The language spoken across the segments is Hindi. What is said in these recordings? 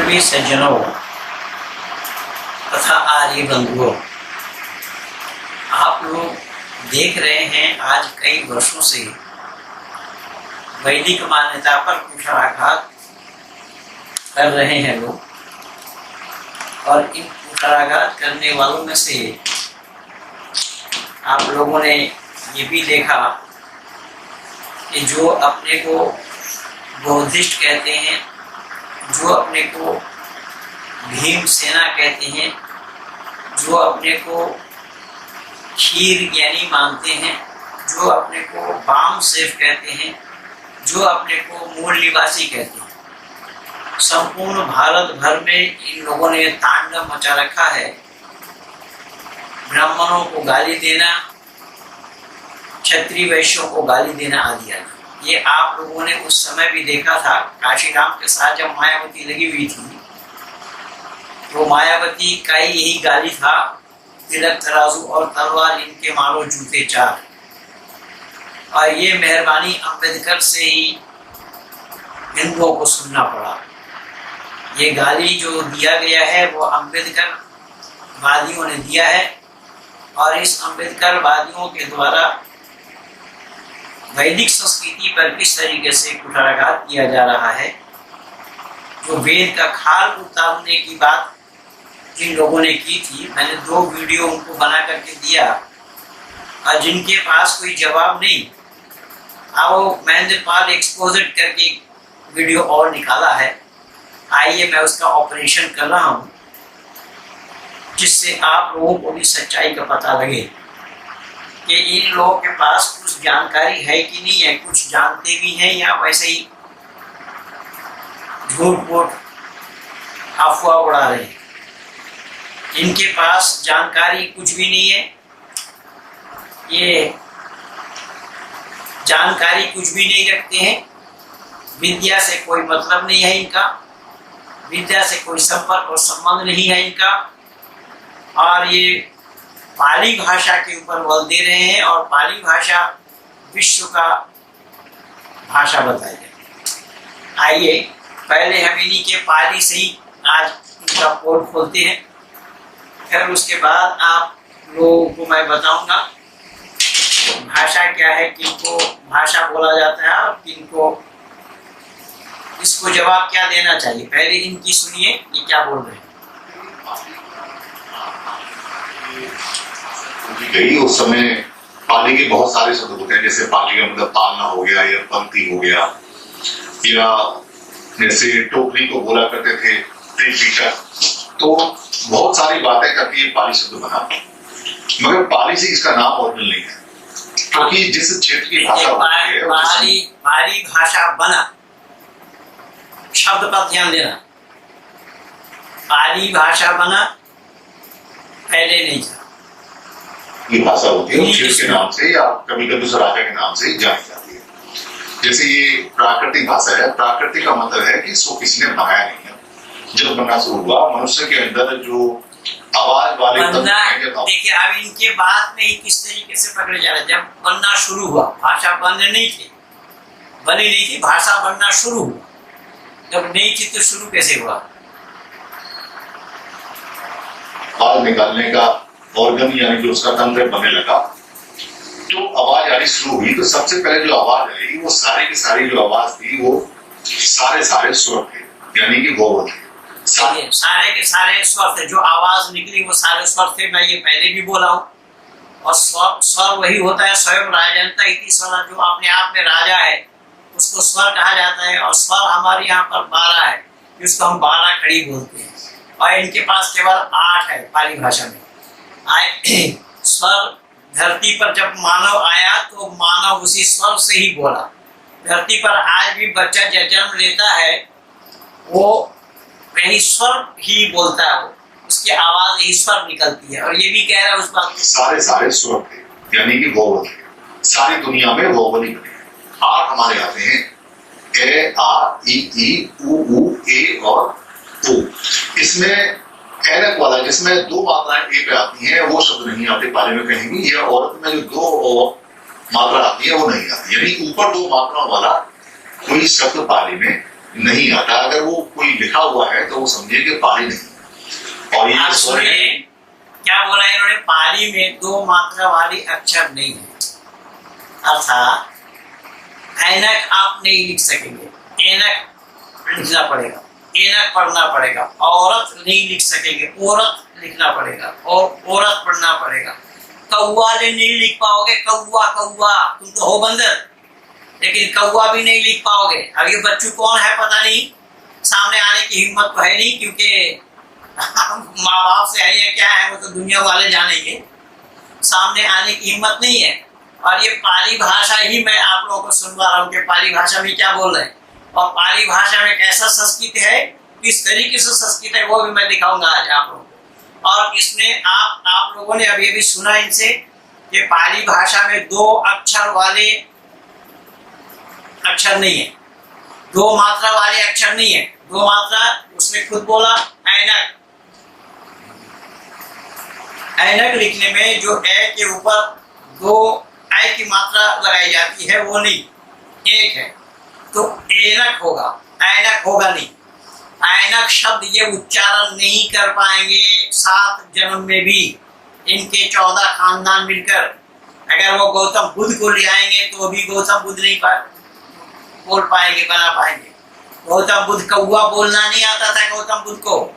सभी सज्जनों तथा आर्य बंधुओं, आप लोग देख रहे हैं आज कई वर्षों से वैदिक मान्यता पर कुठाराघात कर रहे हैं लोग, और इन कुठाराघात करने वालों में से आप लोगों ने ये भी देखा कि जो अपने को बौद्धिस्ट कहते हैं, जो अपने को भीम सेना कहते हैं, जो अपने को क्षीर ज्ञानी मानते हैं, जो अपने को बाम सेफ कहते हैं, जो अपने को मूल निवासी कहते हैं, संपूर्ण भारत भर में इन लोगों ने तांडव मचा रखा है। ब्राह्मणों को गाली देना, क्षत्रिय वैश्यों को गाली देना आदि आदि। ये आप लोगों ने उस समय भी देखा था, काशीराम के साथ जब मायावती लगी हुई थी तो मायावती का ही यही गाली था, तिलक तराजू और तलवार इनके मारो जूते चार। और ये मेहरबानी अंबेडकर से ही हिंदुओं को सुनना पड़ा। ये गाली जो दिया गया है वो अंबेडकर वादियों ने दिया है, और इस अंबेडकर वादियों के द्वारा वैदिक संस्कृति पर किस तरीके से कुठाराघात किया जा रहा है। जो वेद का खाल उतारने की बात जिन लोगों ने की थी, मैंने 2 वीडियो उनको बना करके दिया, और जिनके पास कोई जवाब नहीं, आओ मैंने पाल एक्सपोजिट करके वीडियो और निकाला है। आइए मैं उसका ऑपरेशन कर रहा हूँ, जिससे आप लोगों को भी सच्चाई का पता लगे कि इन लोगों के पास कुछ जानकारी है कि नहीं है, कुछ जानते भी हैं या वैसे ही झूठ मूठ अफवाह उड़ा रहे हैं। इनके पास जानकारी कुछ भी नहीं है, ये जानकारी कुछ भी नहीं रखते हैं, विद्या से कोई मतलब नहीं है इनका, विद्या से कोई संपर्क और संबंध नहीं है इनका, और ये पाली भाषा के ऊपर बल दे रहे हैं, और पाली भाषा विश्व का भाषा बताई जाए। आइए पहले हम इन्हीं के पाली से ही आज इनका पोल खोलते हैं, फिर उसके बाद आप लोगों को मैं बताऊंगा भाषा क्या है, किनको भाषा बोला जाता है और किनको इसको जवाब क्या देना चाहिए। पहले इनकी सुनिए, ये क्या बोल रहे हैं। गई उस समय पाली के बहुत सारे शब्द होते हैं, जैसे पाली का मतलब पालना हो गया या पंक्ति हो गया, या जैसे टोकरी को बोला करते थे लीटर। तो बहुत सारी बातें करके ये पाली शब्द बना, मगर पाली से इसका नाम ओरिजिनल नहीं है, क्योंकि जिस क्षेत्र की भाषा पाली भाषा बना, शब्द पर ध्यान देना, पाली भाषा बना, पहले नहीं था। ये भाषा होती है क्षेत्र के नाम से या कभी कभी उस राजा के नाम से जानी जाती है। जैसे ये प्राकृतिक भाषा है, प्राकृतिक का मतलब है कि इसको किसी ने बनाया नहीं है। जब बनना शुरू हुआ, मनुष्य के अंदर जो आवाज वाले देखिए, अब इनके बात में ही किस तरीके से पकड़े जा रहे। जब बनना शुरू हुआ, भाषा बनी नहीं थी, भाषा बनना शुरू हुआ। जब नहीं थी तो शुरू कैसे हुआ? आवाज निकालने का ऑर्गन यानी जो उसका तंत्र बनने लगा, तो आवाज आनी शुरू हुई। तो सबसे पहले जो आवाज आई, वो सारी की सारी जो आवाज थी वो सारे स्वर थे, यानी कि वो थे सारे के सारे स्वर थे। जो आवाज निकली वो सारे स्वर थे। मैं ये पहले भी बोला हूँ, और स्वर वही होता है, स्वयं राजंता इति स्वर, जो अपने आप में राजा है उसको स्वर कहा जाता है। और स्वर हमारे यहाँ पर 12 है, जिसको हम 12 खड़ी बोलते हैं, और इनके पास केवल 8 है पाली भाषा में। स्वर धरती पर जब मानव आया तो मानव उसी स्वर से ही बोला। धरती पर आज भी बच्चा जब जन्म लेता है वो वही स्वर ही बोलता है, उसकी आवाज ही स्वर निकलती है। और ये भी कह रहा है उस बात सारे स्वर थे, यानी कि वोवल थे। सारी दुनिया में वोवल ही बने। आर हमारे आते हैं ए, आ, ई, उ, ए और ओ। इसमें कैनक वाला जिसमें 2 मात्राएं ए पे आती हैं, वो शब्द नहीं आते पाली में कहीं भी। ये औरत में जो 2 मात्रा आती है वो नहीं आती, यानी ऊपर 2 मात्राओं वाला कोई शब्द पाली में नहीं आता। अगर वो कोई लिखा हुआ है तो वो समझिए कि पाली नहीं। और ये आप सुनिए क्या बोला इन्होंने, पाली में 2 मात्रा वाली अक्षर नहीं है, अर्थात ऐनक आप नहीं लिख सकेंगे, एनक लिखना पड़ेगा, एनक पढ़ना पड़ेगा। औरत नहीं लिख सकेंगे, औरत लिखना पड़ेगा और औरत पढ़ना पड़ेगा। कौवा ले नहीं लिख पाओगे, कौवा कौवा, तुम तो हो बंदर, लेकिन कौवा भी नहीं लिख पाओगे। अब ये बच्चू कौन है पता नहीं, सामने आने की हिम्मत तो है नहीं, क्योंकि माँ बाप से है या क्या है वो तो दुनिया वाले जानेंगे, सामने आने की हिम्मत नहीं है। और ये पाली भाषा ही मैं आप लोगों को सुनवा रहा हूँ कि पाली भाषा में क्या बोल रहे हैं, और पाली भाषा में कैसा संस्कृत है, किस तरीके से संस्कृत है, वो भी मैं दिखाऊंगा आज आप लोगों को। और इसमें आप लोगों ने अभी अभी सुना इनसे कि पाली भाषा में 2 अक्षर वाले अक्षर नहीं है, 2 मात्रा वाले अक्षर नहीं है। 2 मात्रा उसने खुद बोला, ऐनक। ऐनक लिखने में जो ए के ऊपर 2 ऐ की मात्रा लगाई जाती है वो नहीं, एक है, तो ऐनक होगा, ऐनक होगा नहीं। ऐनक शब्द ये उच्चारण नहीं कर पाएंगे 7 जन्म में भी। इनके 14 खानदान मिलकर अगर वो गौतम बुद्ध को ले आएंगे तो भी गौतम बुद्ध नहीं बोल पाएंगे, बना पाएंगे। गौतम बुद्ध कौवा बोलना नहीं आता था गौतम बुद्ध को,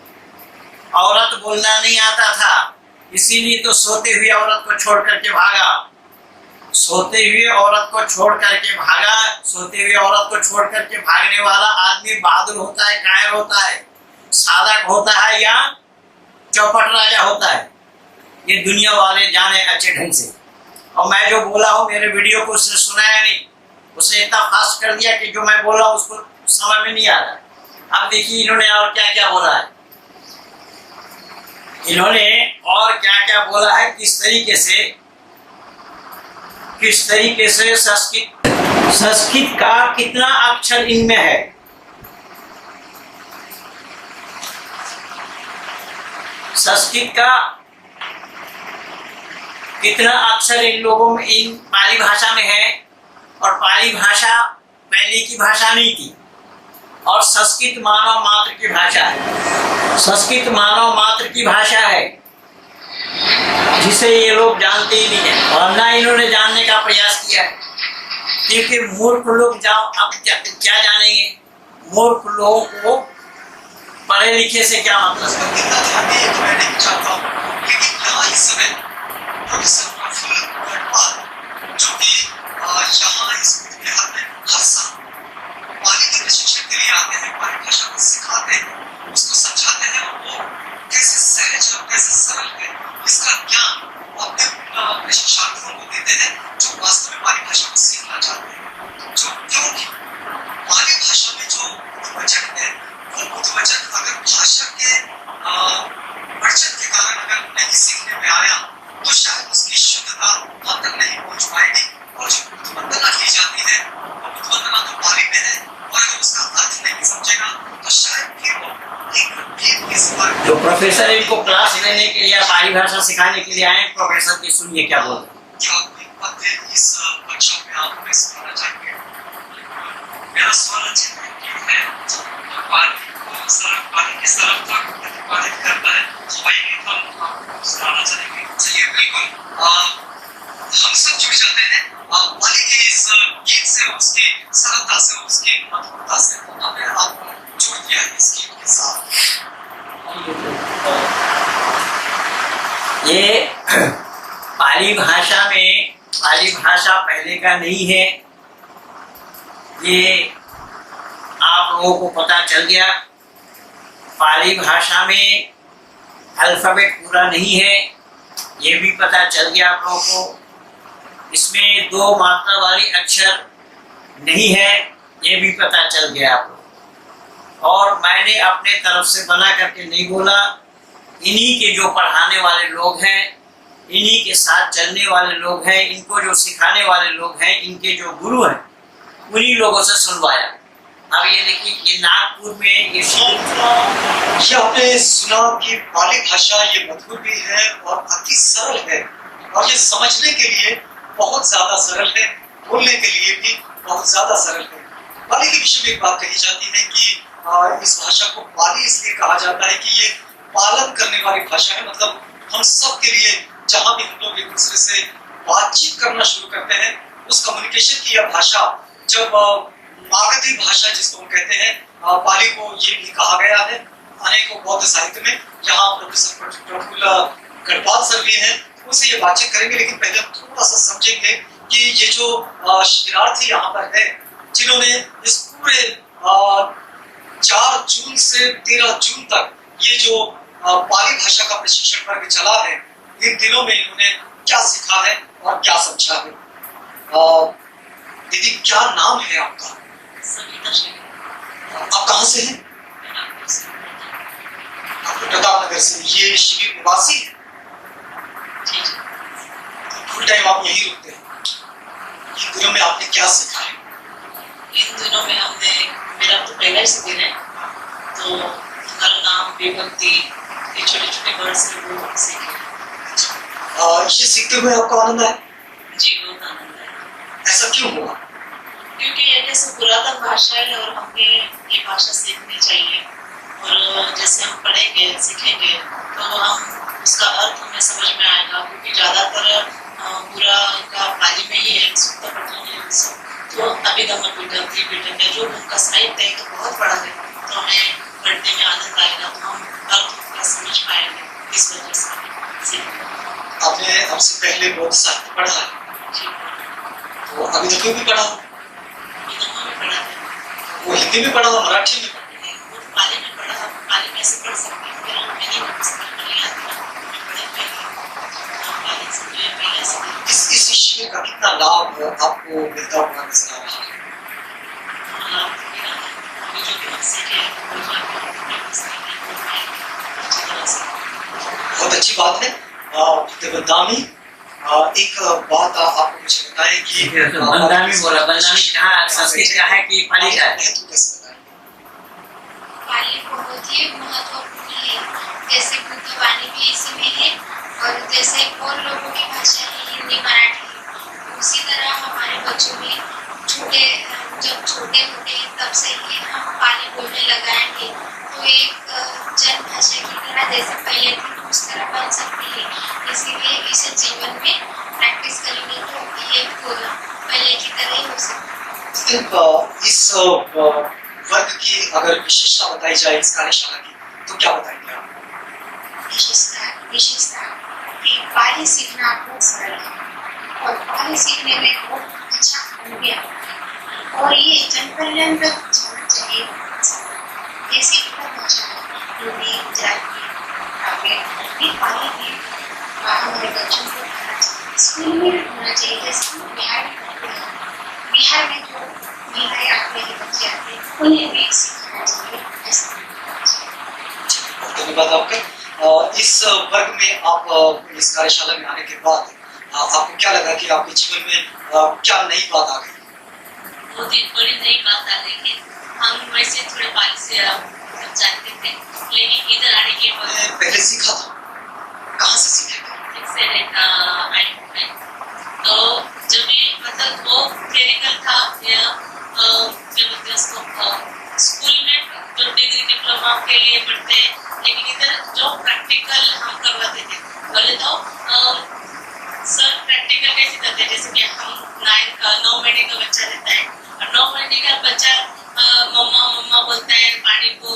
औरत बोलना नहीं आता था, इसीलिए तो सोते हुए औरत को छोड़ करके भागा, सोते हुए औरत को छोड़ करके भागा। सोते हुए औरत को छोड़ करके भागने वाला आदमी बहादुर होता है, कायर होता है, साधक होता है या चौपट राजा होता है, ये दुनिया वाले जाने अच्छे ढंग से। और मैं जो बोला हूँ मेरे वीडियो को उसने सुनाया नहीं, उसने इतना फास्ट कर दिया कि जो मैं बोला उसको समझ में नहीं आ रहा। अब देखिए इन्होंने और क्या क्या बोला है, इन्होंने और क्या क्या बोला है, किस तरीके से संस्कृत का कितना अक्षर इनमें है। संस्कृत का कितना अक्षर इन लोगों में, इन पाली भाषा में है। और पाली भाषा पहले की भाषा नहीं थी, और संस्कृत मानव मात्र की भाषा है। संस्कृत मानव मात्र की भाषा है जिसे ये लोग जानते ही नहीं है, और ना इन्होंने जानने का प्रयास किया है, क्योंकि मूर्ख लोग जाओ अब क्या जानेंगे, मूर्ख लोगों को पढ़े लिखे से क्या मतलब। जो कि यहाँ इस बिहार में हर साल पाली के प्रशिक्षण के लिए आते हैं, पाली भाषा को सिखाते हैं, उसको समझाते हैं, और वो कैसे सहज और कैसे सरल है इसका ज्ञान अपने प्रशिक्षार्थियों को देते हैं जो वास्तव में पाली भाषा को सीखना चाहते हैं। जो क्योंकि पाली भाषा में जो उद्वचन है वो उद्वचन अगर भाषा के वर्चन के कारण अगर नहीं सीखने में आया तो शायद उसकी शुद्धता वहां तक नहीं पहुंच पाएगी। और जो उद्वंदना की जाती है वो उद्वंदना तो पाली में है, और अगर उसका अर्थ नहीं समझेगा तो शायद फिर वो जो प्रोफेसर इनको क्लास लेने के लिए पाली भाषा सिखाने के लिए आए, प्रोफेसर की सुनिए क्या बोल रहे हैं। क्या कोई बात है इस वर्कशॉप में आप हमें सिखाना चाहेंगे? मेरा सवाल है पाली को पाली की सरलता को प्रतिपादित करता है, वही हम आपको सुनाना चाहेंगे। चलिए बिल्कुल, हम सब जुड़ जाते हैं पाली के इस गीत से, उसकी सरलता से, उसकी मधुरता से। हमने आपको जोड़ दिया है इस गीत के साथ। ये पाली भाषा में, पाली भाषा पहले का नहीं है, ये आप लोगों को पता चल गया। पाली भाषा में अल्फाबेट पूरा नहीं है, ये भी पता चल गया आप लोगों को। इसमें 2 मात्रा वाली अक्षर नहीं है, ये भी पता चल गया आप लोग। और मैंने अपने तरफ से बना करके नहीं बोला, इन्हीं के जो पढ़ाने वाले लोग हैं, इन्हीं के साथ चलने वाले लोग हैं, इनको जो सिखाने वाले लोग हैं, इनके जो गुरु हैं, उन्हीं लोगों से सुनवाया। अब ये देखिए, ये नागपुर में ये आपने सुना कि पाली भाषा ये मधुर भी है और अति सरल है, और ये समझने के लिए बहुत ज्यादा सरल है, बोलने के लिए भी बहुत ज्यादा सरल है। पाली के विषय में एक बात कही जाती है कि इस भाषा को पाली इसलिए कहा जाता है कि ये पालन करने वाली भाषा है। मतलब हम सब के लिए जहां भी हम लोग एक दूसरे से बातचीत करना शुरू करते हैं, उस कम्युनिकेशन की यह भाषा, जब मागधी भाषा जिसको हम कहते हैं, पाली को ये भी कहा गया है अनेकों बौद्ध साहित्य में। यहाँ प्रोफेसर प्रफुल्ल गढ़पाल सर भी हैं, उनसे ये बातचीत करेंगे। लेकिन पहले हम थोड़ा सा समझेंगे कि ये जो शिक्षार्थी यहाँ पर है, जिन्होंने इस पूरे 4 जून से 13 जून तक ये जो पाली भाषा का प्रशिक्षण वर्ग चला है, इन दिनों में इन्होंने क्या सीखा है और क्या समझा है। दीदी, क्या नाम है आपका? आप कहाँ से हैं? आप प्रतापनगर से। ये शिविर निवासी है? फुल टाइम आप यही रुकते हैं? इन दिनों में आपने क्या सीखा है? इन दिनों में हमने, मेरा तो पहला ही शिविर है, तो हर नाम, विभक्ति, ये छोटे छोटे वर्ड से वो सीखे। ये सीखते हुए आपको आनंद आया? जी, बहुत आनंद आया। ऐसा क्यों हुआ? क्योंकि ये जैसे पुरातन भाषा है और हमें ये भाषा सीखनी चाहिए, और जैसे हम पढ़ेंगे सीखेंगे तो हम उसका अर्थ हमें समझ में आएगा। क्योंकि ज़्यादातर पूरा का पाली में ही है, सूक्त पठन, तो अभिगम पीठक जो उनका साहित्य है तो बहुत बड़ा है, तो हमें पढ़ने में आनंद आएगा, तो हम अर्थ पूरा समझ पाएंगे। इस वजह से आपने हमसे पहले बहुत साहित्य पढ़ा है, जी, तो अभी तक भी पढ़ा? विधवा में पढ़ा है। वो हिंदी में पढ़ा था, मराठी में? वो पाली में पढ़ा, पाली में से पढ़ सकते हैं, फिर हम हिंदी में पढ़ आता पाली से पहले से। इस शिविर का कितना लाभ आपको मिलता हुआ नजर आ रहा है? जो भी हम सीखे बहुत अच्छी बात है। देवदामी, एक बात आपको मुझे बताएं कि बंदामी बोला, बंदामी कहाँ संस्कृत का है कि पाली का है? पाली बहुत ही महत्वपूर्ण है। जैसे बुद्ध वाणी भी इसी में है, और जैसे और लोगों की भाषा है हिंदी, मराठी, उसी तरह हमारे बच्चों भी जब छोटे होते हैं तब से ही हम पाली बोलने लगाएंगे तो एक जन भाषा की तरह जैसे पहले थी उस तरह बन सकती है। इसीलिए इसे जीवन में प्रैक्टिस करेंगे तो ये पहले की तरह ही हो सकता है। इस वर्ग की अगर विशेषता बताई जाए इस कार्यशाला की, तो क्या बताएंगे आप? विशेषता कि पाली सीखना बहुत सरल है और पाली सीखने में बहुत अच्छा अनुभव है, और ये जन कल्याण तक जाना चाहिए। जैसे भाषा हिंदी, गुजराती, काव्य, पाली भी हमारे बच्चों को पढ़ना चाहिए, स्कूल में होना चाहिए। जैसे बिहार में जो महिलाएं आते हैं, बच्चे आते हैं, उन्हें भी सिखाना चाहिए। ऐसा धन्यवाद आपका। इस वर्ग में आप इस कार्यशाला में आने के बाद आपको क्या लगा कि आपके जीवन में क्या नई बात आ गई? बहुत ही बड़ी नई बात आ गई है। हम वैसे थोड़े पाली से जानते थे, लेकिन इधर आने के बाद पहले सीखा था, कहाँ से सीखे थे? तो जो भी मतलब वो क्लिनिकल था या जो बोलते उसको स्कूल में जो डिग्री डिप्लोमा के लिए पढ़ते हैं, लेकिन इधर जो प्रैक्टिकल हम करवाते थे, बोले तो सर प्रैक्टिकल कैसे करते हैं, जैसे कि हम 9 महीने का बच्चा रहता है और 9 महीने का बच्चा मम्मा मम्मा बोलता है, पानी को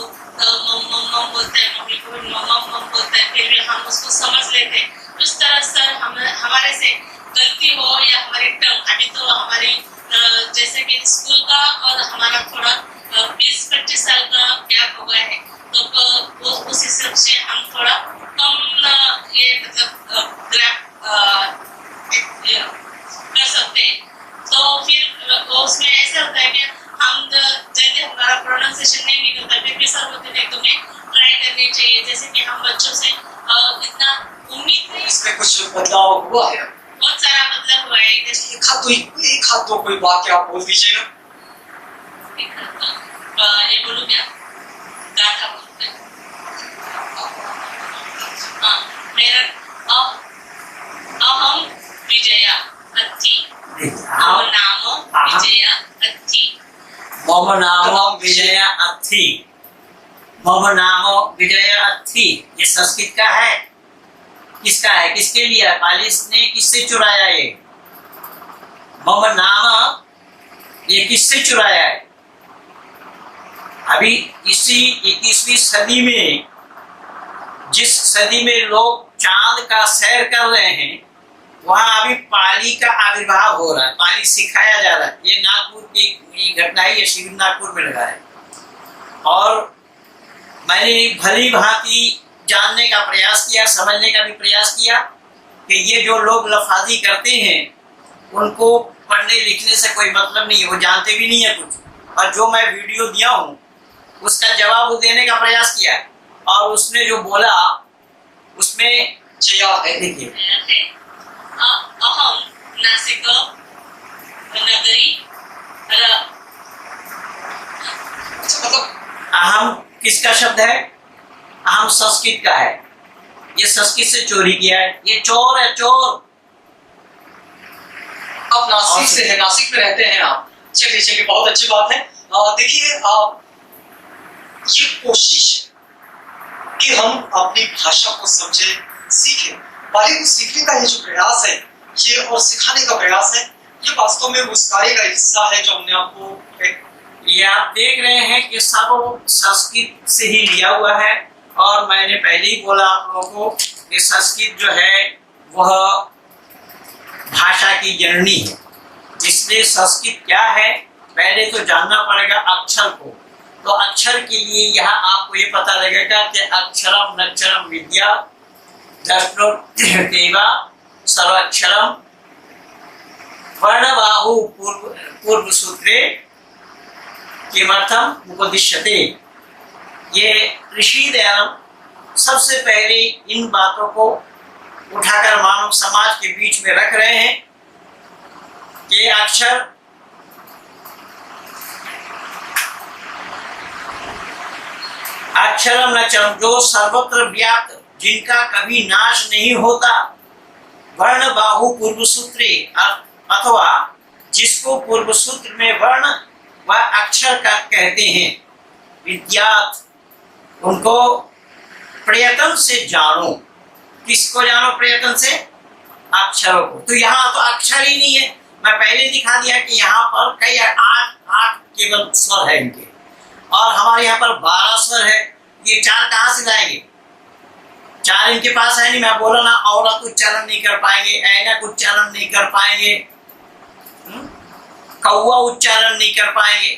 मम्मा बोलता है, मम्मी को मम्मा मम्मा बोलता है, फिर भी हम उसको समझ लेते हैं। उस तरह सर हमारे से गलती हो या हमारी टर्म, अभी तो हमारी जैसे कि स्कूल का और हमारा थोड़ा 20-25 साल का गैप हो गया है, तो उस हिसाब से हम थोड़ा कम ये मतलब ग्रैप कर सकते हैं। तो फिर उसमें ऐसा होता है कि हम जल्दी हमारा प्रोनाउंसिएशन नहीं निकलता, फिर भी सर बोलते हैं तुम्हें ट्राई करनी चाहिए। जैसे कि हम बच्चों से इतना उम्मीद नहीं। इसमें कुछ बदलाव हुआ है? बहुत सारा बदलाव हुआ है। एक हाथ दो कोई वाक्य आप बोल दीजिएगा। ये बोलूँ क्या? गाथा बोलते हैं। हाँ, मेरा अहम विजया अति, नाम विजया अति। मोहम्मद अर्थी, मम नाम विजय अर्थी, ये संस्कृत का है। किसका है, किसके लिए? पाली ने किससे चुराया ये मम नाम? ये किससे चुराया है? अभी इसी 21वीं सदी में, जिस सदी में लोग चांद का सैर कर रहे हैं, वहां अभी पाली का आविर्भाव हो रहा है, पाली सिखाया जा रहा है। ये नागपुर की घटना है, ये शिविर नागपुर में लगा है। और मैंने भली भांति जानने का प्रयास किया, समझने का भी प्रयास किया कि ये जो लोग लफाजी करते हैं उनको पढ़ने लिखने से कोई मतलब नहीं है, वो जानते भी नहीं है कुछ। और जो मैं वीडियो दिया हूँ उसका जवाब देने का प्रयास किया, और उसने जो बोला उसमें जवाब है। देखिए, अहम नासिक नगरी मतलब अहम किसका शब्द है? अहम संस्कृत का है। ये संस्कृत से चोरी किया है, ये चोर है, चोर। आप नासिक से हैं, नासिक में रहते हैं आप। चलिए चलिए, बहुत अच्छी बात है। देखिए, ये कोशिश है कि हम अपनी भाषा को समझें, सीखें। पाली को सीखने का ये जो प्रयास है, ये और सिखाने का प्रयास है, ये वास्तव में उस कार्य का हिस्सा है जो हमने आपको। ये आप देख रहे हैं कि सब संस्कृत से ही लिया हुआ है। और मैंने पहले ही बोला आप लोगों को कि संस्कृत जो है वह भाषा की जननी है। इसलिए संस्कृत क्या है पहले तो जानना पड़ेगा अक्षर को। तो अक्षर के लिए यहाँ आपको ये पता लगेगा कि अक्षरम नक्षरम विद्या दर्शनोत्तेवा सर्वाक्षरम वर्णबाहु पूर्व सूत्रे किमर्थम उपदिश्यते। ये ऋषि दयानंद सबसे पहले इन बातों को उठाकर मानव समाज के बीच में रख रहे हैं कि अक्षर अक्षरम नक्षरम, जो सर्वत्र व्याप्त, जिनका कभी नाश नहीं होता। वर्ण बाहु पूर्व सूत्रे, अथवा जिसको पूर्व सूत्र में वर्ण व अक्षर का कहते हैं। विद्यात, उनको प्रयत्न से जानो। किसको जानो प्रयत्न से? अक्षरों को। तो यहाँ तो अक्षर ही नहीं है। मैं पहले दिखा दिया कि यहाँ पर कई 8 केवल स्वर है इनके, और हमारे यहाँ पर 12 स्वर है। ये 4 कहाँ से लाएंगे? 4 इनके पास है नहीं। मैं बोला ना, औरत उच्चारण नहीं कर पाएंगे, ऐनक उच्चारण नहीं कर पाएंगे, कौवा उच्चारण नहीं कर पाएंगे।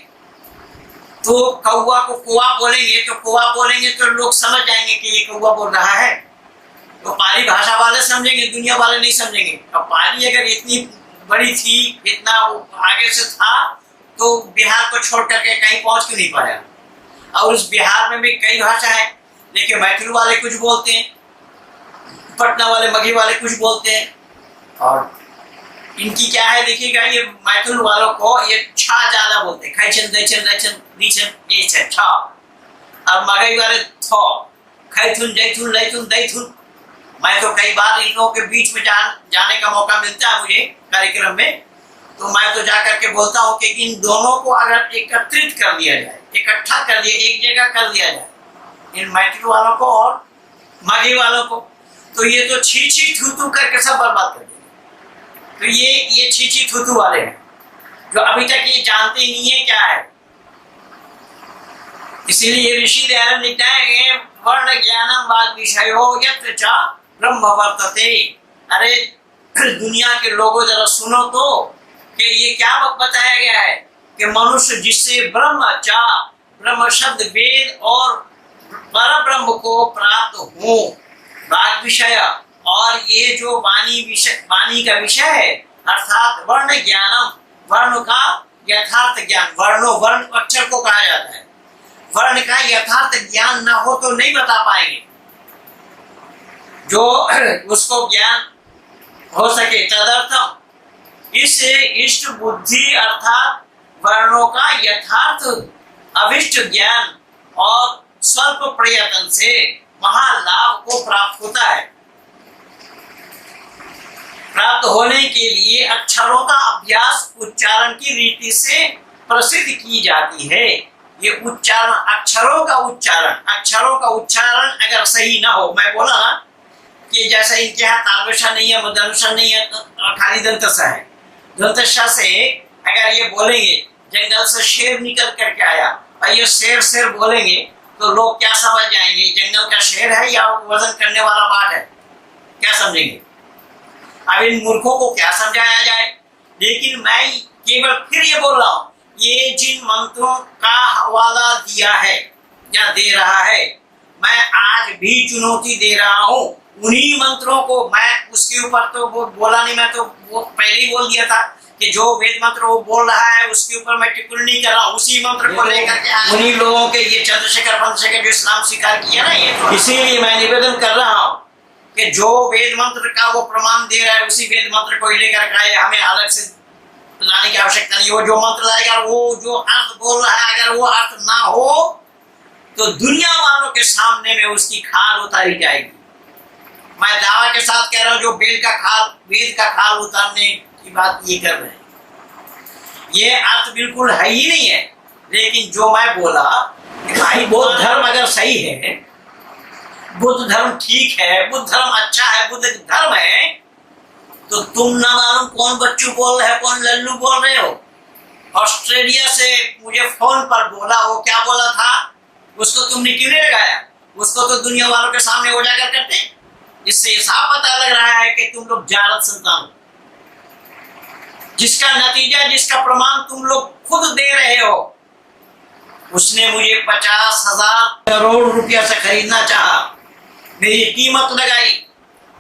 तो कौवा को कौवा बोलेंगे, तो कौवा बोलेंगे तो लोग समझ जाएंगे कि ये कौवा बोल रहा है। तो पाली भाषा वाले समझेंगे, दुनिया वाले नहीं समझेंगे। अब पाली अगर इतनी बड़ी थी, इतना आगे से था, तो बिहार को छोड़ करके कहीं पहुंच क्यों नहीं पाया? और उस बिहार में भी कई भाषा है, लेकिन मैथिल वाले कुछ बोलते हैं, पटना वाले मगही वाले कुछ बोलते हैं। और इनकी क्या है देखिएगा, ये मैथिल वालों को ये छा ज्यादा बोलते हैं, खैचन दैचन दैचन दीचन, ये है छा। और मगही वाले थो, खैथुन जैथुन लैथुन दैथुन। मैं तो कई बार इन लोगों के बीच में जाने का मौका मिलता है मुझे कार्यक्रम में, तो मैं तो जाकर के बोलता हूँ कि इन दोनों को अगर एकत्रित कर दिया जाए, इकट्ठा कर दिया, एक जगह कर दिया जाए, इन मैथिल वालों को और मगही वालों को, तो ये तो छी छी थू थू करके सब बर्बाद कर देंगे। तो ये छी छी थू थू वाले हैं, जो अभी तक ये जानते ही नहीं है क्या है। इसीलिए ऋषि दयानंद लिखता है, वर्ण ज्ञानम वाद विषयो यत्र च ब्रह्म वर्तते। अरे दुनिया के लोगों जरा सुनो तो कि ये क्या बताया गया है कि मनुष्य जिससे ब्रह्म शब्द वेद और पर ब्रह्म को प्राप्त हो, वाद विषय, और ये जो वाणी का विषय है, अर्थात वर्ण ज्ञानम, वर्ण का यथार्थ ज्ञान। वर्ण अक्षर को कहा जाता है। वर्ण का यथार्थ ज्ञान ना हो तो नहीं बता पाएंगे। जो उसको ज्ञान हो सके, तदर्थम इस इष्ट बुद्धि अर्थात वर्णों का यथार्थ अभिष्ट ज्ञान और स्वल्प प्रयत्न से महालाभ को प्राप्त होता है। प्राप्त होने के लिए अक्षरों का अभ्यास उच्चारण की रीति से प्रसिद्ध की जाती है। ये उच्चारण, अक्षरों का उच्चारण अगर सही ना हो, मैं बोला ना कि जैसे इनके यहाँ तालवेशा नहीं है, मध्यनुषा नहीं है, खाली दंतसा है। दंतसा से अगर ये बोलेंगे जंगल से शेर निकल करके आया और ये शेर बोलेंगे तो लोग क्या समझ जाएंगे, जंगल का शेर है या वजन करने वाला बाघ है, क्या समझेंगे? अब इन मूर्खों को क्या समझाया जाए? लेकिन मैं केवल फिर ये बोल रहा हूं, ये जिन मंत्रों का हवाला दिया है या दे रहा है, मैं आज भी चुनौती दे रहा हूं उन्हीं मंत्रों को। मैं उसके ऊपर तो वो बोला नहीं, मैं तो वो पहले ही बोल दिया था कि जो वेद मंत्र वो बोल रहा है उसके ऊपर मैं टिप्पणी नहीं कर रहा हूँ, उसी मंत्र को लेकर के उन्हीं लोगों के ये चंद्रशेखर जो इस्लाम स्वीकार किया ना, ये इसीलिए मैं निवेदन कर रहा हूँ कि जो वेद मंत्र का वो प्रमाण दे रहा है उसी वेद मंत्र को लेकर के हमें अलग से लाने की आवश्यकता नहीं। वो जो मंत्र लाएगा, वो जो अर्थ बोल रहा है, अगर वो अर्थ ना हो तो दुनिया वालों के सामने में उसकी खाल उतारी जाएगी। मैं दावा के साथ कह रहा हूँ, जो वेद का खाल उतारने की बात ये कर रहे हैं, ये अर्थ बिल्कुल है ही नहीं है। लेकिन जो मैं बोला भाई, बौद्ध धर्म अगर सही है, बुद्ध धर्म ठीक है, बुद्ध धर्म अच्छा है, बुद्ध धर्म है, तो तुम ना मालूम कौन बच्चू बोल रहे हो, कौन लल्लू बोल रहे हो। ऑस्ट्रेलिया से मुझे फोन पर बोला, वो क्या बोला था, उसको तुमने क्यों नहीं लगाया? उसको तो दुनिया वालों के सामने उजागर करते। इससे साफ पता लग रहा है कि तुम लोग जारत संतान हो, जिसका नतीजा, जिसका प्रमाण तुम लोग खुद दे रहे हो। उसने मुझे 50,000 करोड़ रुपया से खरीदना चाहा, मेरी कीमत लगाई,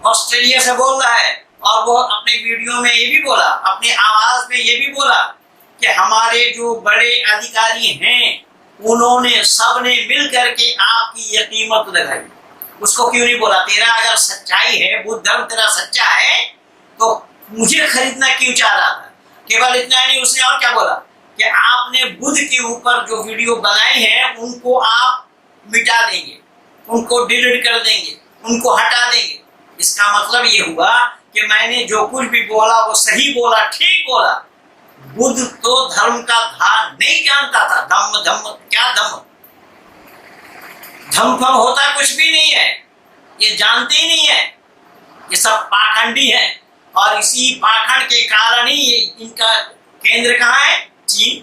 ऑस्ट्रेलिया से बोल रहा है, और वो अपने वीडियो में ये भी बोला, अपनी आवाज में ये भी बोला कि हमारे जो बड़े अधिकारी हैं उन्होंने सबने मिल करके आपकी ये कीमत लगाई। उसको क्यों नहीं बोला, तेरा अगर सच्चाई है, बुद्ध धर्म तेरा सच्चा है, तो मुझे खरीदना क्यों चाह रहा था? केवल इतना नहीं, उसने और क्या बोला कि आपने बुद्ध के ऊपर जो वीडियो बनाए हैं उनको आप मिटा देंगे, उनको डिलीट कर देंगे, उनको हटा देंगे। इसका मतलब ये हुआ कि मैंने जो कुछ भी बोला वो सही बोला, ठीक बोला। बुद्ध तो धर्म का धार नहीं जानता था। धम्म क्या धम्म फम होता कुछ भी नहीं है, ये जानते ही नहीं है, ये सब पाखंडी है। और इसी पाखंड के कारण ही ये इनका केंद्र कहाँ है? चीन।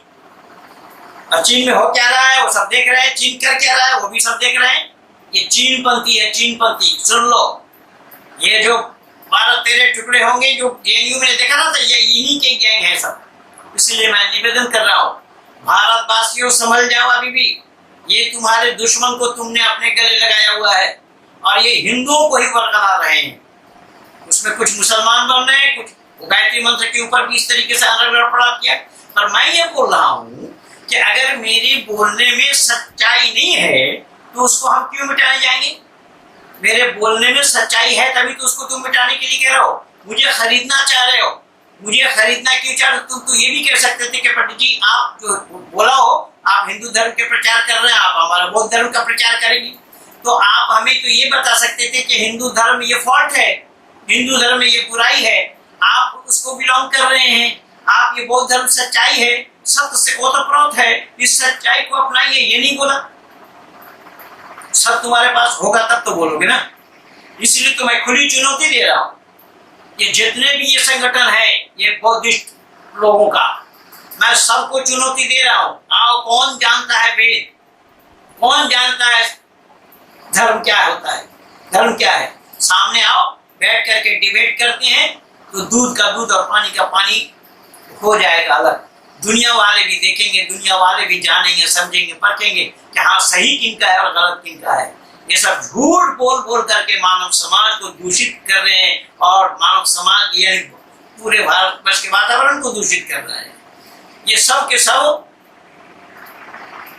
और चीन में हो क्या रहा है वो सब देख रहे हैं, चीन कर क्या रहा है वो भी सब देख रहे हैं। ये चीनपंथी है, चीनपंथी। सुन लो, ये जो 12-13 टुकड़े होंगे जो जेएनयू में देखा ना, तो ये इन्हीं के गैंग है सब। इसलिए मैं निवेदन कर रहा हूँ, भारतवासियों संभल जाओ अभी भी। ये तुम्हारे दुश्मन को तुमने अपने गले लगाया हुआ है और ये हिंदुओं को ही बरकरार रहे हैं। उसमें कुछ मुसलमान बन रहे हैं, कुछ गायत्री मंत्र के ऊपर भी इस तरीके से अलग गड़बड़ा किया। पर मैं ये बोल रहा हूँ कि अगर मेरे बोलने में सच्चाई नहीं है तो उसको हम क्यों मिटाने जाएंगे? मेरे बोलने में सच्चाई है तभी तो उसको तुम मिटाने के लिए कह रहे हो। मुझे खरीदना चाह रहे हो, मुझे खरीदना क्यों चाह रहे हो? तुम तो ये भी कह सकते थे कि पंडित जी आप जो बोला हो, आप हिंदू धर्म के प्रचार कर रहे हैं, आप हमारा बौद्ध धर्म का प्रचार करेंगे, तो आप हमें तो ये बता सकते थे कि हिंदू धर्म ये फॉल्ट है, हिंदू धर्म में ये बुराई है, आप उसको बिलोंग कर रहे हैं, आप ये बौद्ध धर्म सच्चाई है, सत्य से ओतप्रोत है, इस सच्चाई को अपनाइए। ये नहीं बोला। सब तुम्हारे पास होगा तब तो बोलोगे ना। इसलिए तो मैं खुली चुनौती दे रहा हूं, ये जितने भी ये संगठन है, ये बौद्धिस्ट लोगों का, मैं सबको चुनौती दे रहा हूं। आओ, कौन जानता है वेद, कौन जानता है धर्म क्या होता है, धर्म क्या है? सामने आओ, बैठ करके डिबेट करते हैं तो दूध का दूध और पानी का पानी हो जाएगा अलग। दुनिया वाले भी देखेंगे, दुनिया वाले भी जानेंगे, समझेंगे, परखेंगे कि हाँ सही किनका है और गलत किनका है। ये सब झूठ बोल बोल करके मानव समाज को दूषित कर रहे हैं और मानव समाज यानी पूरे भारतवर्ष के वातावरण को दूषित कर रहे हैं। ये सब के सब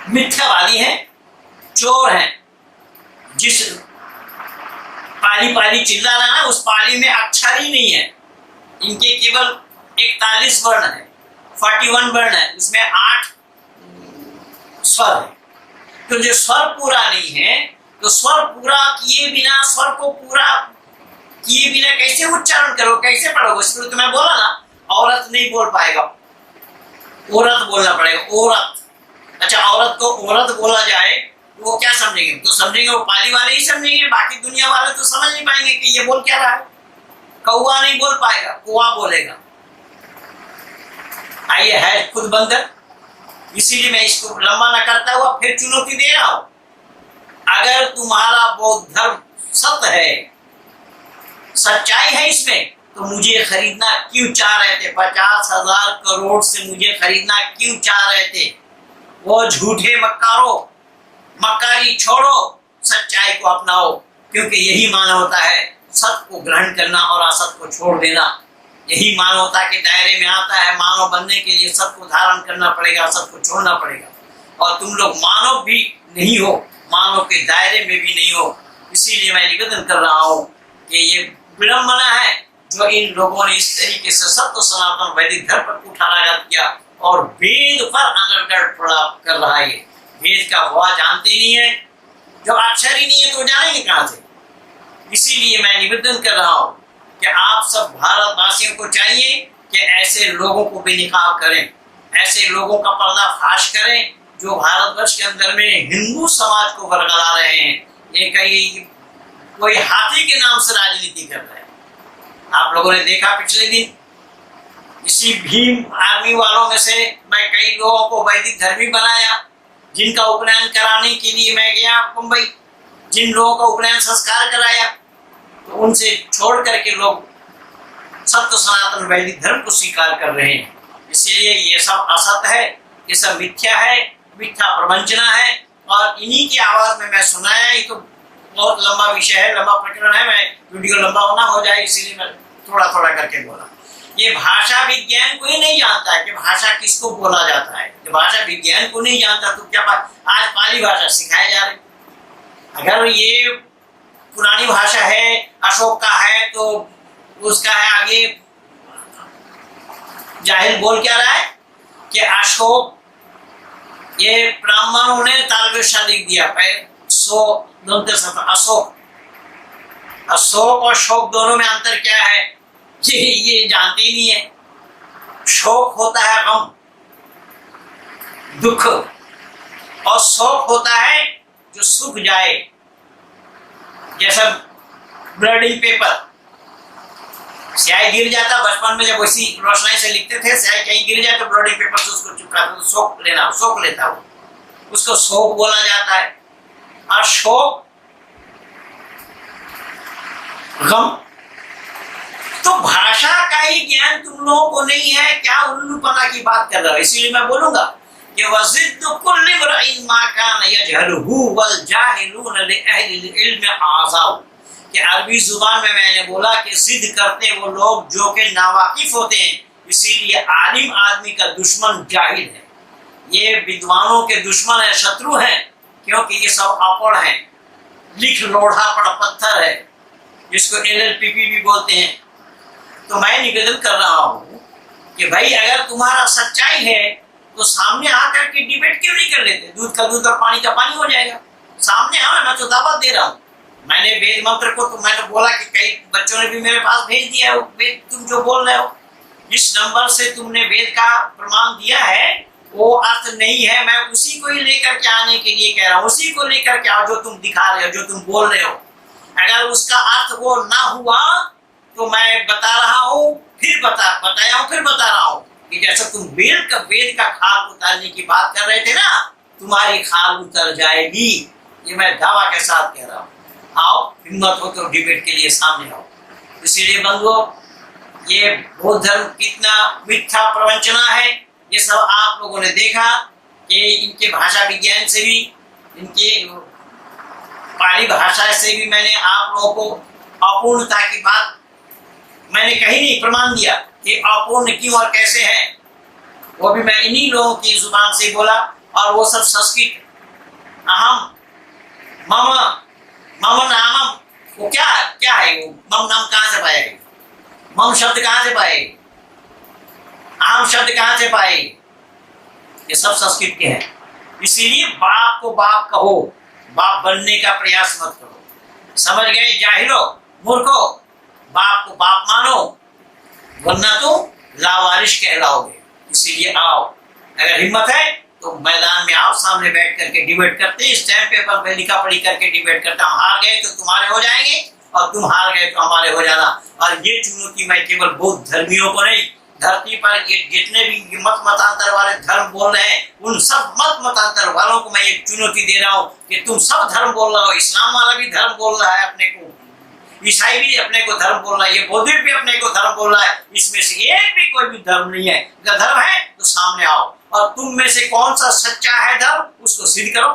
मिथ्यावादी हैं, चोर हैं। जिस पाली पाली चिल्ला रहा है उस पाली में अक्षर ही नहीं है। इनके केवल 41 वर्ण है, 41 वर्ण है, उसमें 8 स्वर है। तो जो स्वर पूरा नहीं है, तो स्वर पूरा किए बिना, स्वर को पूरा किए बिना कैसे उच्चारण करो, कैसे पढ़ोगे? इसलिए तो मैं बोला ना, औरत नहीं बोल पाएगा, औरत बोलना पड़ेगा, औरत। अच्छा, औरत को औरत बोला जाए तो वो क्या समझेंगे? तो समझेंगे वो पाली वाले ही समझेंगे, बाकी दुनिया वाले तो समझ नहीं पाएंगे कि ये बोल क्या रहा है। कौवा नहीं बोल पाएगा, कौवा बोलेगा। आइए, है खुद बंदर। इसीलिए मैं इसको लंबा न करता हुआ फिर चुनौती दे रहा हूं, अगर तुम्हारा बौद्ध धर्म सत्य है, सच्चाई है इसमें, तो मुझे खरीदना क्यों चाह रहे थे? 50,000 करोड़ से मुझे खरीदना क्यों चाह रहे थे? वो झूठे मक्कारों, मक्कारी छोड़ो, सच्चाई को अपनाओ, क्योंकि यही मानवता है, सत्य को ग्रहण करना और असत्य को छोड़ देना। यही मानवता के दायरे में आता है। मानव बनने के लिए सत्य को धारण करना पड़ेगा, असत्य को छोड़ना पड़ेगा। और तुम लोग मानव भी नहीं हो, मानव के दायरे में भी नहीं हो। इसीलिए मैं निवेदन कर रहा हूँ कि ये विडंबना है जो इन लोगों ने इस तरीके से सत्य सनातन वैदिक धर्म पर कुठाराघात किया और वेद पर अनर्गढ़ कर रहा है। वेद का हुआ जानते नहीं है, जो अक्षर ही नहीं है तो जानेंगे कहां से? इसीलिए मैं निवेदन कर रहा हूं कि आप सब भारतवासियों को चाहिए कि ऐसे लोगों को बेनकाब करें, ऐसे लोगों का पर्दाफाश करें जो भारतवर्ष के अंदर में हिंदू समाज को बरगला रहे हैं। ये कई कोई हाथी के नाम से राजनीति कर रहे हैं। आप लोगों ने देखा पिछले दिन इसी भीम आर्मी वालों में से मैं कई लोगों को वैदिक धर्मी बनाया, जिनका उपनयन कराने के लिए मैं गया मुंबई, जिन लोगों का उपनयन संस्कार कराया, तो उनसे छोड़ करके लोग सत्य सनातन वैदिक धर्म को स्वीकार कर रहे हैं। इसलिए ये सब असत है, ये सब मिथ्या है, मिथ्या प्रवंचना है। और इन्हीं की आवाज में मैं सुनाया। ये तो बहुत लंबा विषय है, लंबा प्रकरण है, मैं वीडियो लंबा होना हो जाए इसीलिए मैं थोड़ा थोड़ा करके बोला। ये भाषा विज्ञान कोई नहीं जानता है कि भाषा किसको बोला जाता है। ये भाषा विज्ञान को नहीं जानता तो क्या आज पाली भाषा सिखाई जा रही। अगर ये पुरानी भाषा है, अशोक का है, तो उसका है आगे जाहिल बोल क्या रहा है कि अशोक, ये ब्राह्मणों ने तालवेशा लिख दिया पहले अशोक। अशोक और शोक दोनों में अंतर क्या है ये जानते ही नहीं है। शोक होता है गम, दुख, और शोक होता है जो सूख जाए, जैसा ब्लडिंग पेपर, स्याही गिर जाता। बचपन में जब वैसी रोशनाई से लिखते थे, स्याही कहीं गिर जाए तो ब्लडिंग पेपर से उसको चिपकाते तो शोक लेता वो, उसको शोक बोला जाता है। और शोक, गम, तो भाषा का ही ज्ञान तुम लोगों को नहीं है, क्या उल्लूपना की बात कर रहे हो। इसीलिए मैं बोलूंगा कि वज़िद्दु कुल्लि इम्रिइन मा कान यजहलहु वल जाहिलून लिअहलिल इल्म आज़ाउ। कि अरबी जुबान में मैंने बोला कि जिद करते वो लोग जो कि नावाकिफ होते हैं। इसीलिए आलिम आदमी का दुश्मन जाहिल है। ये विद्वानों के दुश्मन है, शत्रु है, क्योंकि ये सब अपढ़ है, लिख लोढ़ा पड़ पत्थर है, जिसको LLPP भी बोलते हैं। तो मैं निवेदन कर रहा हूं कि भाई अगर तुम्हारा सच्चाई है तो सामने आकर के डिबेट क्यों नहीं कर लेते? दूध का दूध और पानी का पानी हो जाएगा। सामने आओ, मैं तो दावत दे रहा हूँ। मैंने वेद मंत्र को तो मैंने बोला कि कई बच्चों ने भी मेरे पास भेज दिया है वेद, तुम जो बोल रहे हो जिस नंबर से तुमने वेद का प्रमाण दिया है वो अर्थ नहीं है। मैं उसी को ही लेकर के आने के लिए कह रहा हूँ, उसी को लेकर के आओ जो तुम दिखा रहे हो, जो तुम बोल रहे हो। अगर उसका अर्थ वो ना हुआ तो मैं बता रहा हूँ, फिर बता रहा हूँ कि जैसा तुम वेद का खाल उतारने की बात कर रहे थे ना, तुम्हारी खाल उतर जाएगी। ये मैं दावा के साथ कह रहा हूँ। आओ, हिम्मत हो तो डिबेट के लिए सामने आओ। इसीलिए बंधुओं, ये बौद्ध धर्म कितना मिथ्या प्रवंचना है, ये सब आप लोगों ने देखा कि इनके भाषा विज्ञान से भी, इनके पाली भाषा से भी मैंने आप लोगों को अपूर्णता की बात मैंने कहीं नहीं प्रमाण दिया कि अपूर्ण क्यों और कैसे है। वो भी मैं इन्हीं लोगों की जुबान से बोला। और वो सब संस्कृत, अहम, मम, मम नामम, वो क्या है वो? मम नाम कहाँ से पाएगी? मम शब्द कहाँ से पाएगी? अहम शब्द कहाँ से पाएगी? ये सब संस्कृत के हैं। इसीलिए बाप को बाप कहो, बाप बनने का प्रयास मत करो। समझ गए जाहिलो, मूर्खो? बाप को बाप मानो, वरना तो लावारिश कहलाओगे। इसीलिए आओ, अगर हिम्मत है तो तो मैदान में आओ, सामने बैठ करके डिबेट करते हैं, स्टैम्प पेपर पे लिखा पढ़ी करके डिबेट करता हूँ। हार गए तो तुम्हारे हो जाएंगे और तुम हार गए तो हमारे हो जाना। और ये चुनौती मैं केवल बौद्ध धर्मियों को नहीं, धरती पर जितने भी मत मतांतर वाले धर्म बोल रहे हैं उन सब मत मतांतर वालों को मैं एक चुनौती दे रहा हूँ कि तुम सब धर्म बोल रहे हो। इस्लाम वाला भी धर्म बोल रहा है अपने को, ईसाई भी अपने को धर्म बोल रहा है, ये बौद्ध भी अपने को धर्म बोल रहा है। इसमें से एक भी कोई भी धर्म नहीं है। अगर धर्म है तो सामने आओ और तुम में से कौन सा सच्चा है धर्म, उसको सिद्ध करो।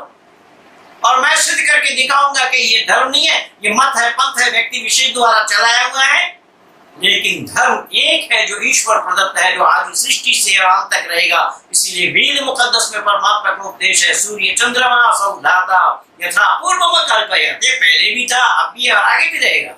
और मैं सिद्ध करके दिखाऊंगा कि ये धर्म नहीं है, ये मत है, पंथ है, व्यक्ति विशेष द्वारा चलाया हुआ है। लेकिन धर्म एक है जो ईश्वर प्रदत्त है, जो आज सृष्टि से अंत तक रहेगा। इसीलिए वेद मुकद्दस में परमात्मा का उपदेश है, सूर्य चंद्रमा सब धाता यथा पूर्व में कल्पयते, ये पहले भी था, अब भी और आगे भी रहेगा।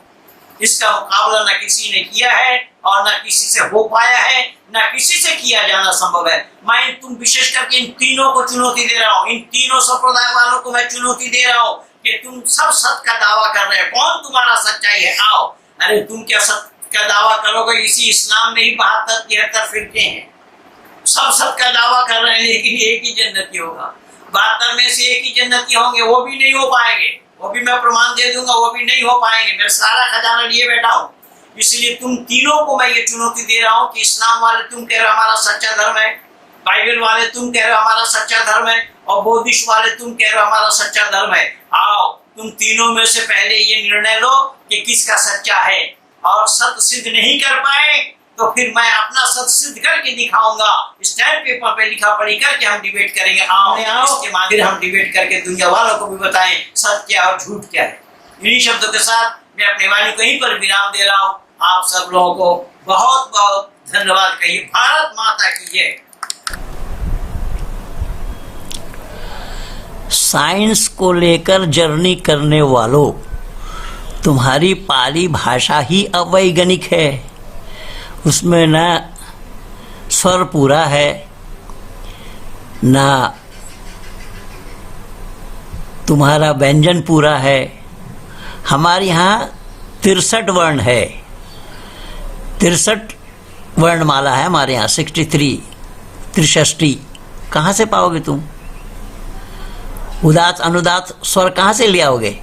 इसका मुकाबला न किसी ने किया है और न किसी से हो पाया है, न किसी से किया जाना संभव है। मैं तुम विशेष करके इन तीनों को चुनौती दे रहा हूँ, इन तीनों संप्रदाय वालों को मैं चुनौती दे रहा हूँ कि तुम सब सत्य का दावा कर रहे हो। कौन तुम्हारा सच्चाई है? आओ। अरे तुम क्या सत्य का दावा करोगे? इसी इस्लाम में ही 72-73 फिरके हैं, सब सत्य का दावा कर रहे हैं, लेकिन एक ही जन्नती होगा। 72 में से एक ही जन्नती होंगे, वो भी नहीं हो पाएंगे। वो भी मैं प्रमाण दे दूंगा, वो भी नहीं हो पाएंगे। मैं सारा खजाना लिए बैठा हूँ। इसलिए तुम तीनों को मैं ये चुनौती दे रहा हूँ कि इस्लाम वाले तुम कह रहे हो हमारा सच्चा धर्म है, बाइबल वाले तुम कह रहे हो हमारा सच्चा धर्म है, और बौद्धिस्ट वाले तुम कह रहे हो हमारा सच्चा धर्म है। आओ, तुम तीनों में से पहले ये निर्णय लो कि किसका सच्चा है। और सत्य सिद्ध नहीं कर पाए तो फिर मैं अपना सत्य सिद्ध करके दिखाऊंगा। स्टैम्प पेपर पे लिखा पढ़ी करके हम डिबेट करेंगे। आओ, इसके माध्यम हम डिबेट करके दुनिया वालों को भी बताएं सत्य क्या और झूठ क्या है। इन्हीं शब्दों के साथ मैं अपनी वाणी को यहीं पर विराम दे रहा हूँ। आप सब लोगों को बहुत बहुत धन्यवाद कहिए। भारत माता की जय। साइंस को लेकर जर्नी करने वालों, तुम्हारी पाली भाषा ही अवैज्ञानिक है। उसमें ना स्वर पूरा है, ना तुम्हारा व्यंजन पूरा है। हमारे यहाँ 63 वर्ण है, 63 वर्णमाला है हमारे यहाँ, 63 कहाँ से पाओगे तुम? उदात अनुदात स्वर कहाँ से ले आओगे?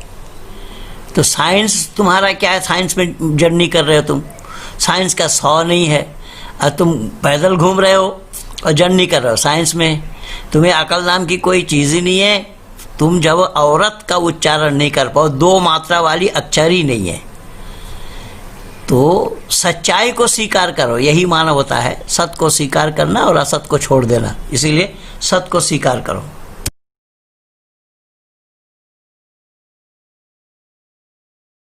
तो साइंस तुम्हारा क्या है? साइंस में जर्नी कर रहे हो तुम, साइंस का 100 नहीं है और तुम पैदल घूम रहे हो और जर्नी कर रहे हो साइंस में। तुम्हें अकल नाम की कोई चीज़ ही नहीं है। तुम जब औरत का उच्चारण नहीं कर पाओ, 2 मात्रा वाली अक्षर ही नहीं है, तो सच्चाई को स्वीकार करो। यही मानव होता है, सत्य को स्वीकार करना और असत को छोड़ देना। इसीलिए सत्य को स्वीकार करो।